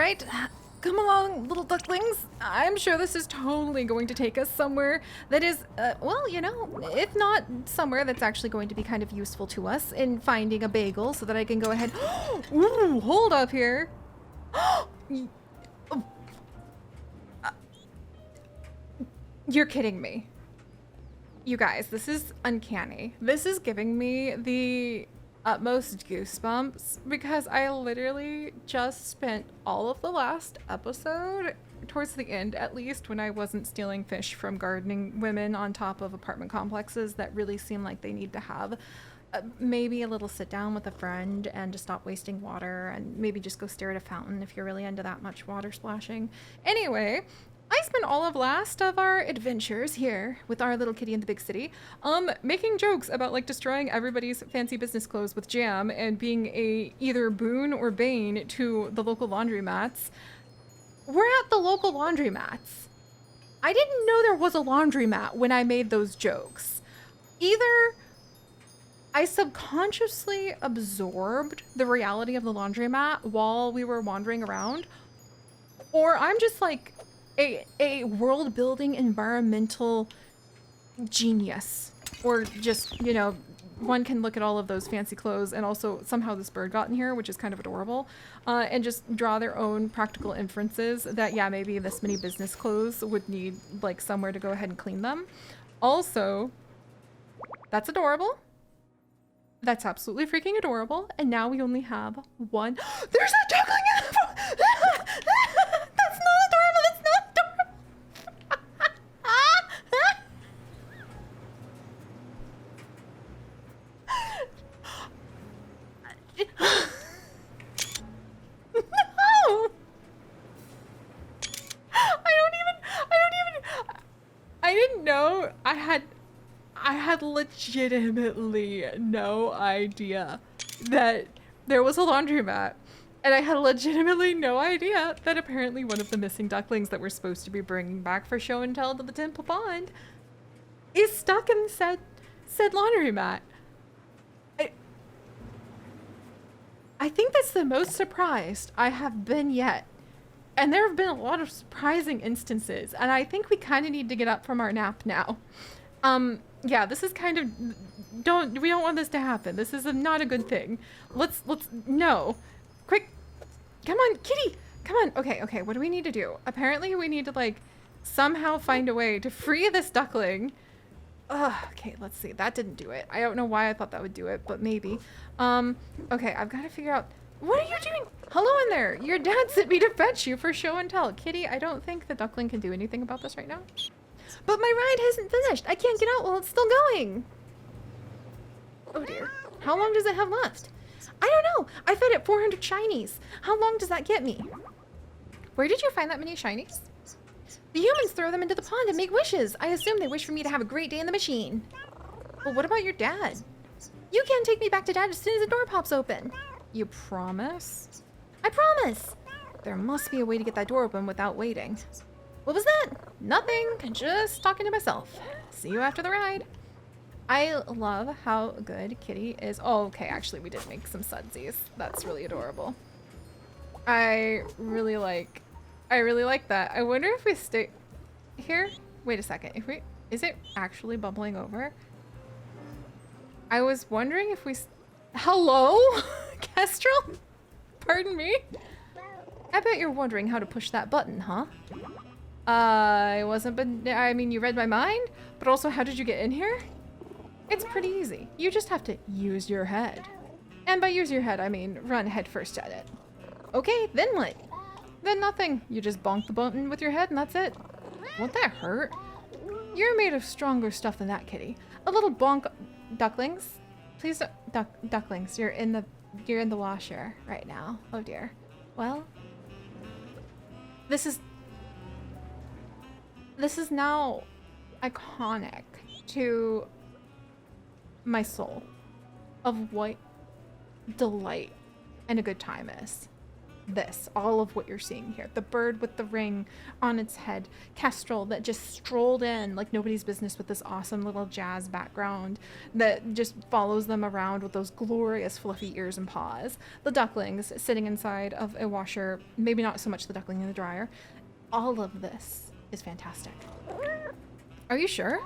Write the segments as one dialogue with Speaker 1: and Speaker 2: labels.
Speaker 1: right, come along, little ducklings. I'm sure this is totally going to take us somewhere that is, well, you know, if not somewhere that's actually going to be kind of useful to us in finding a bagel so that I can go ahead. Ooh, hold up here. You're kidding me. You guys, this is uncanny. This is giving me the utmost goosebumps because I literally just spent all of the last episode, towards the end at least, when I wasn't stealing fish from gardening women on top of apartment complexes that really seem like they need to have maybe a little sit down with a friend and to stop wasting water and maybe just go stare at a fountain if you're really into that much water splashing. Anyway, I spent all of last of our adventures here with our little kitty in the big city, making jokes about like destroying everybody's fancy business clothes with jam and being a either boon or bane to the local laundromats. We're at the local laundromats. I didn't know there was a laundromat when I made those jokes. Either I subconsciously absorbed the reality of the laundromat while we were wandering around, or I'm just like a world building environmental genius, or just, you know, one can look at all of those fancy clothes and also somehow this bird got in here, which is kind of adorable, and just draw their own practical inferences that, yeah, maybe this many business clothes would need like somewhere to go ahead and clean them. Also, that's adorable. That's absolutely freaking adorable. And now we only have one. There's a duckling in the That's not adorable. That's not adorable. No. I didn't know I had legitimately no idea that there was a laundromat. And I had legitimately no idea that apparently one of the missing ducklings that we're supposed to be bringing back for show and tell to the Temple Pond is stuck in said laundromat. I think that's the most surprised I have been yet. And there have been a lot of surprising instances, and I think we kind of need to get up from our nap now. Yeah, this is kind of, we don't want this to happen. This is not a good thing. No. Quick, come on, kitty, come on. Okay, what do we need to do? Apparently we need to like somehow find a way to free this duckling. Okay, let's see, that didn't do it. I don't know why I thought that would do it, but maybe. Okay, I've got to figure out, what are you doing? Hello in there. Your dad sent me to fetch you for show and tell. Kitty, I don't think the duckling can do anything about this right now. But my ride hasn't finished. I can't get out while it's still going. Oh dear. How long does it have left? I don't know. I fed it 400 shinies. How long does that get me? Where did you find that many shinies? The humans throw them into the pond and make wishes. I assume they wish for me to have a great day in the machine. Well, what about your dad? You can't take me back to dad as soon as the door pops open. You promise? I promise. There must be a way to get that door open without waiting. What was that? Nothing. Just talking to myself. See you after the ride. I love how good Kitty is. Oh, okay. Actually, we did make some sudsies. That's really adorable. I really like that. I wonder if we stay here. Wait a second. Is it actually bubbling over? I was wondering if we, hello, Kestrel? Pardon me? I bet you're wondering how to push that button, huh? I wasn't, but I mean, you read my mind, but also how did you get in here? It's pretty easy. You just have to use your head. And by use your head, I mean run head first at it. Okay, then what? Then nothing. You just bonk the button with your head and that's it. Won't that hurt? You're made of stronger stuff than that, Kitty. A little bonk. Ducklings? Please don't, ducklings, you're in the washer right now. Oh dear. Well, this is now iconic to my soul of what delight and a good time is. this, all of what you're seeing here. The bird with the ring on its head, Kestrel that just strolled in like nobody's business with this awesome little jazz background that just follows them around with those glorious fluffy ears and paws. The ducklings sitting inside of a washer, maybe not so much the duckling in the dryer. All of this is fantastic. Are you sure?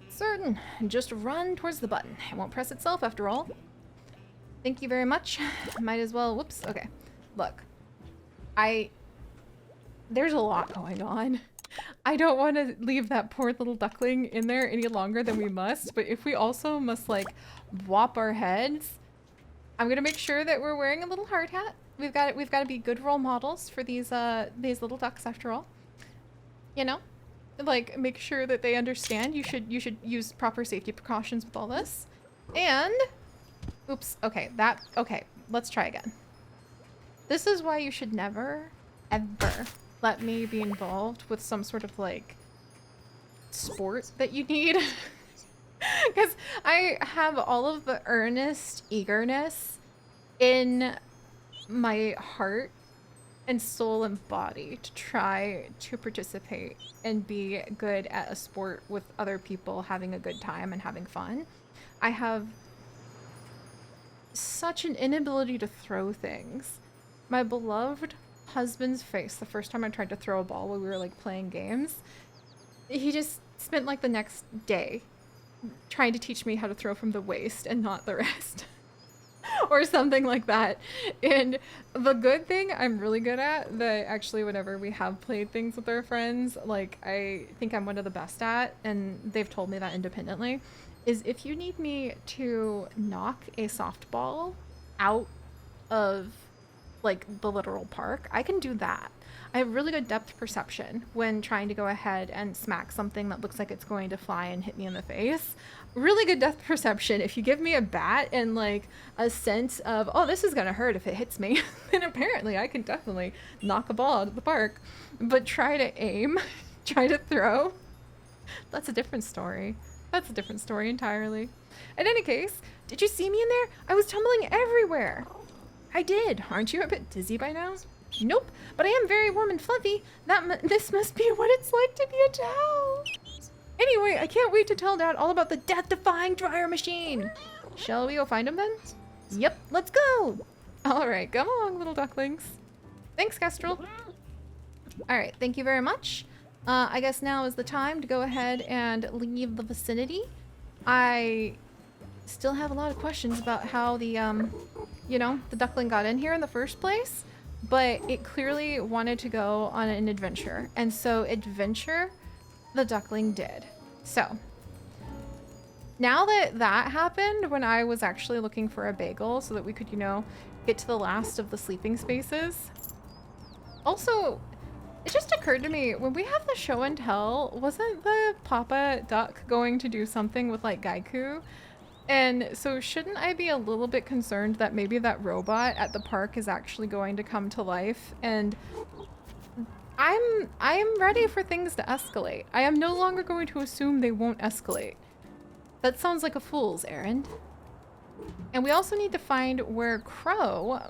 Speaker 1: Certain. Just run towards the button. It won't press itself after all. Thank you very much. Might as well, whoops, okay. Look. There's a lot going on. I don't want to leave that poor little duckling in there any longer than we must, but if we also must like whop our heads, I'm gonna make sure that we're wearing a little hard hat. We've got to be good role models for these little ducks after all. You know? Like make sure that they understand you should use proper safety precautions with all this. And oops, okay, let's try again. This is why you should never, ever let me be involved with some sort of, like, sport that you need. Because I have all of the earnest eagerness in my heart and soul and body to try to participate and be good at a sport with other people having a good time and having fun. I have such an inability to throw things. My beloved husband's face the first time I tried to throw a ball while we were like playing games, he just spent like the next day trying to teach me how to throw from the waist and not the rest. Or something like that. And the good thing I'm really good at, that actually whenever we have played things with our friends, like I think I'm one of the best at, and they've told me that independently, is if you need me to knock a softball out of like the literal park, I can do that. I have really good depth perception when trying to go ahead and smack something that looks like it's going to fly and hit me in the face. Really good depth perception. If you give me a bat and like a sense of, oh, this is gonna hurt if it hits me, then apparently I can definitely knock a ball out of the park. But try to aim, try to throw, that's a different story. That's a different story entirely. In any case, did you see me in there? I was tumbling everywhere. I did. Aren't you a bit dizzy by now? Nope, but I am very warm and fluffy. This must be what it's like to be a towel. Anyway, I can't wait to tell Dad all about the death-defying dryer machine. Shall we go find him then? Yep, let's go. All right, come along, little ducklings. Thanks, Kestrel. All right, thank you very much. I guess now is the time to go ahead and leave the vicinity. I still have a lot of questions about how the, you know, the duckling got in here in the first place, but it clearly wanted to go on an adventure. And so adventure the duckling did. So now that that happened, when I was actually looking for a bagel so that we could, you know, get to the last of the sleeping spaces. Also, it just occurred to me, when we have the show and tell, wasn't the Papa Duck going to do something with like Gaiku? And so shouldn't I be a little bit concerned that maybe that robot at the park is actually going to come to life? And I am ready for things to escalate. I am no longer going to assume they won't escalate. That sounds like a fool's errand. And we also need to find where Crow...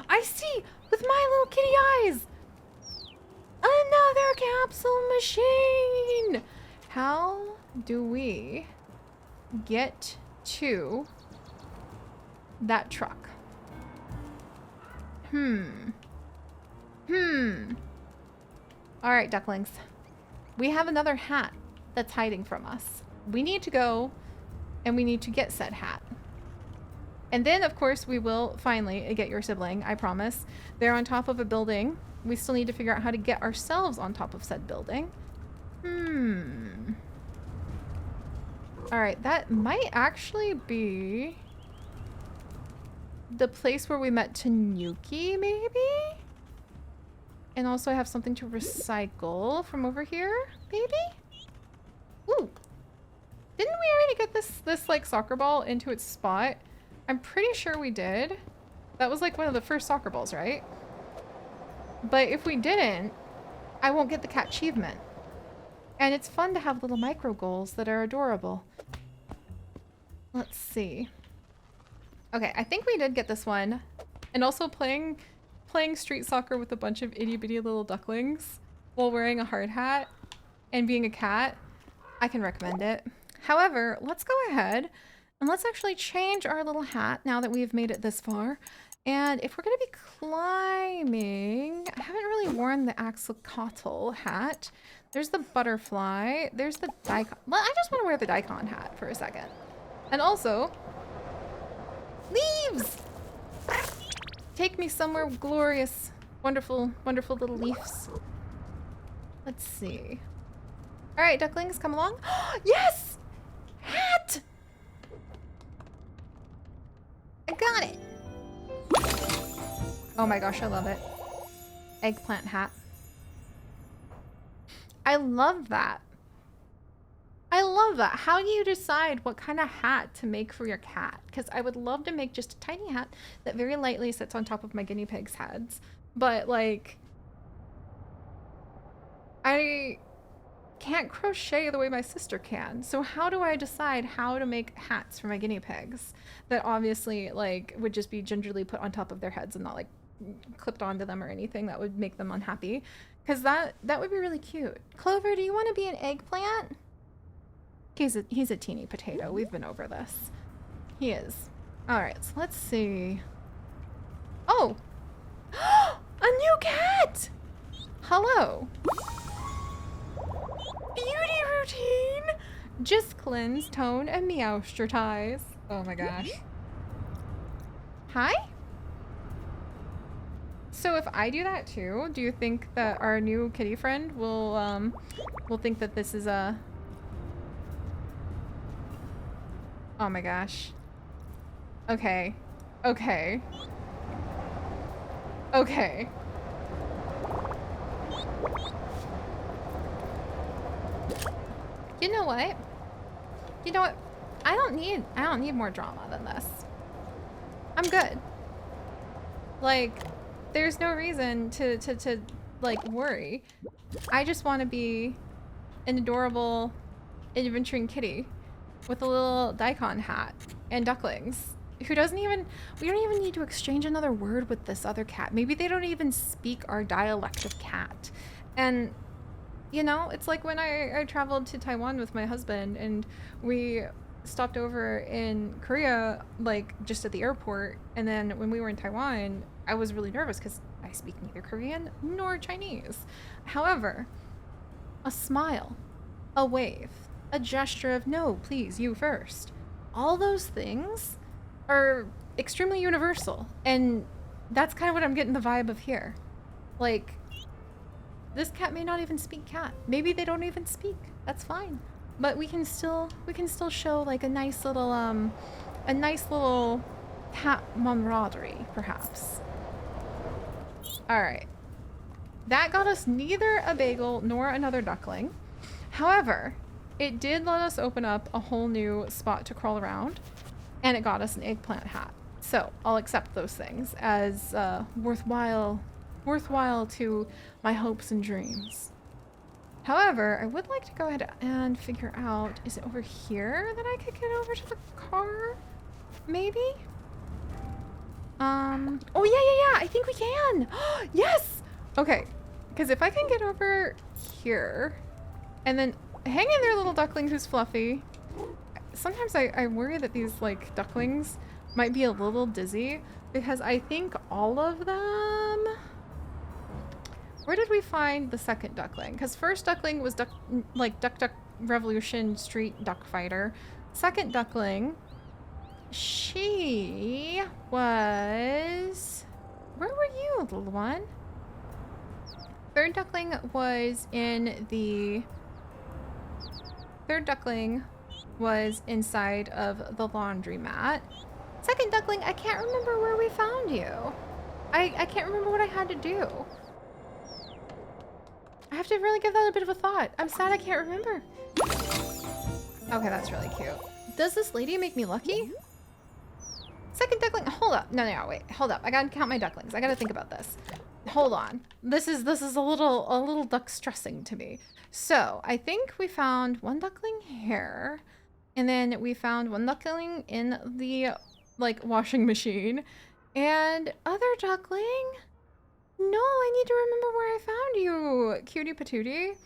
Speaker 1: I see! With my little kitty eyes! Another capsule machine! How do we get to that truck? All right, ducklings. We have another hat that's hiding from us. We need to go and we need to get said hat. And then, of course, we will finally get your sibling, I promise. They're on top of a building. We still need to figure out how to get ourselves on top of said building. All right, that might actually be the place where we met Tanuki, maybe? And also I have something to recycle from over here, maybe? Ooh. Didn't we already get this like soccer ball into its spot? I'm pretty sure we did. That was like one of the first soccer balls, right? But if we didn't, I won't get the cat achievement. And it's fun to have little micro goals that are adorable. Let's see. Okay, I think we did get this one. And also playing playing street soccer with a bunch of itty bitty little ducklings while wearing a hard hat and being a cat, I can recommend it. However, let's go ahead and let's actually change our little hat now that we've made it this far. And if we're going to be climbing, I haven't really worn the axolotl hat. There's the butterfly. There's the daikon. Well, I just want to wear the daikon hat for a second. And also, leaves! Take me somewhere glorious. Wonderful, wonderful little leaves. Let's see. All right, ducklings, come along. Yes! Hat! I got it. Oh my gosh, I love it. Eggplant hat. I love that. I love that. How do you decide what kind of hat to make for your cat? Because I would love to make just a tiny hat that very lightly sits on top of my guinea pig's heads. But like, I can't crochet the way my sister can. So how do I decide how to make hats for my guinea pigs that obviously like would just be gingerly put on top of their heads and not like clipped onto them or anything that would make them unhappy? Because that would be really cute. Clover, do you want to be an eggplant? He's a teeny potato. We've been over this. He is. All right, so let's see. Oh, a new cat. Hello. Beauty routine. Just cleanse, tone, and meowstratize. Oh my gosh. Hi. So if I do that too, do you think that our new kitty friend will think that this is a... Oh my gosh. Okay. Okay. Okay. You know what? You know what? I don't need more drama than this. I'm good. Like, there's no reason to like worry. I just want to be an adorable adventuring kitty with a little daikon hat and ducklings who doesn't even, we don't even need to exchange another word with this other cat. Maybe they don't even speak our dialect of cat. And you know, it's like when I traveled to Taiwan with my husband and we stopped over in Korea, like just at the airport. And then when we were in Taiwan, I was really nervous because I speak neither Korean nor Chinese. However, a smile, a wave, a gesture of no, please, you first. All those things are extremely universal. And that's kind of what I'm getting the vibe of here. Like, this cat may not even speak cat. Maybe they don't even speak. That's fine. But we can still show like a nice little cat camaraderie, perhaps. All right. That got us neither a bagel nor another duckling. However, it did let us open up a whole new spot to crawl around, and it got us an eggplant hat. So I'll accept those things as worthwhile to my hopes and dreams. However, I would like to go ahead and figure out, is it over here that I could get over to the car? Maybe? Oh yeah, I think we can. Yes! Okay, because if I can get over here and then hang in there, little duckling who's fluffy. Sometimes I worry that these like ducklings might be a little dizzy because I think all of them... Where did we find the second duckling? Because first duckling was Duck Revolution Street Duck Fighter. Second duckling, she was... Where were you, little one? Third duckling was in the... Third duckling was inside of the laundromat. Second duckling, I can't remember where we found you. I can't remember what I had to do. I have to really give that a bit of a thought. I'm sad I can't remember. Okay, that's really cute. Does this lady make me lucky? Second duckling, hold up. No, wait, hold up. I gotta count my ducklings. I gotta think about this. Hold on. This is a little duck stressing to me. So I think we found one duckling here, and then we found one duckling in the like washing machine, and other duckling. No, I need to remember where I found you, cutie patootie.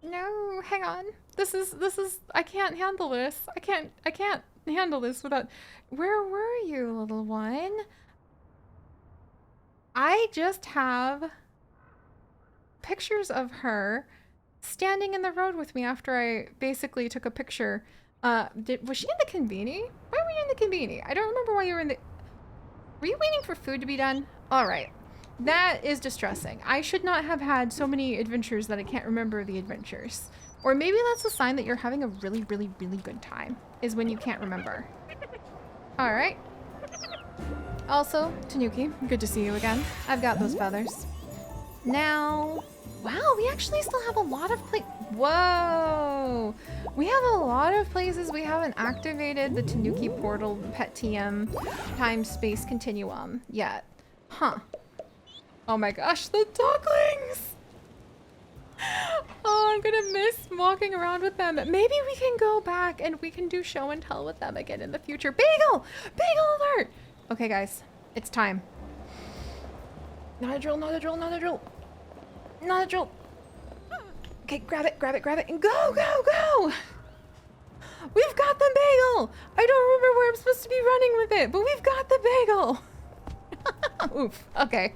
Speaker 1: No, hang on. This is, I can't handle this. I can't handle this without, where were you, little one? I just have pictures of her standing in the road with me after I basically took a picture. Was she in the conveni? Why were you in the conveni? I don't remember why you were in the... Were you waiting for food to be done? All right. That is distressing. I should not have had so many adventures that I can't remember the adventures. Or maybe that's a sign that you're having a really, really, really good time, is when you can't remember. All right. Also, Tanuki, good to see you again. I've got those feathers. Now, wow, we actually still have a lot of whoa! We have a lot of places we haven't activated the Tanuki portal pet TM time space continuum yet. Huh. Oh my gosh, the ducklings! Oh, I'm gonna miss walking around with them. Maybe we can go back and we can do show and tell with them again in the future. Bagel! Bagel alert! Okay, guys, it's time. Not a drill, not a drill, not a drill. Not a drill. Okay, grab it, and go, go, go! We've got the bagel! I don't remember where I'm supposed to be running with it, but we've got the bagel! Oof, okay.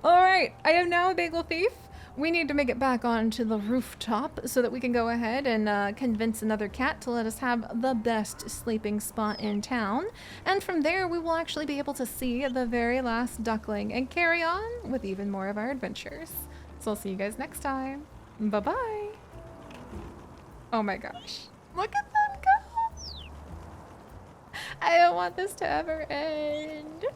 Speaker 1: Alright, I am now a bagel thief. We need to make it back onto the rooftop so that we can go ahead and convince another cat to let us have the best sleeping spot in town. And from there, we will actually be able to see the very last duckling and carry on with even more of our adventures. So I'll see you guys next time. Bye-bye. Oh my gosh. Look at them go! I don't want this to ever end.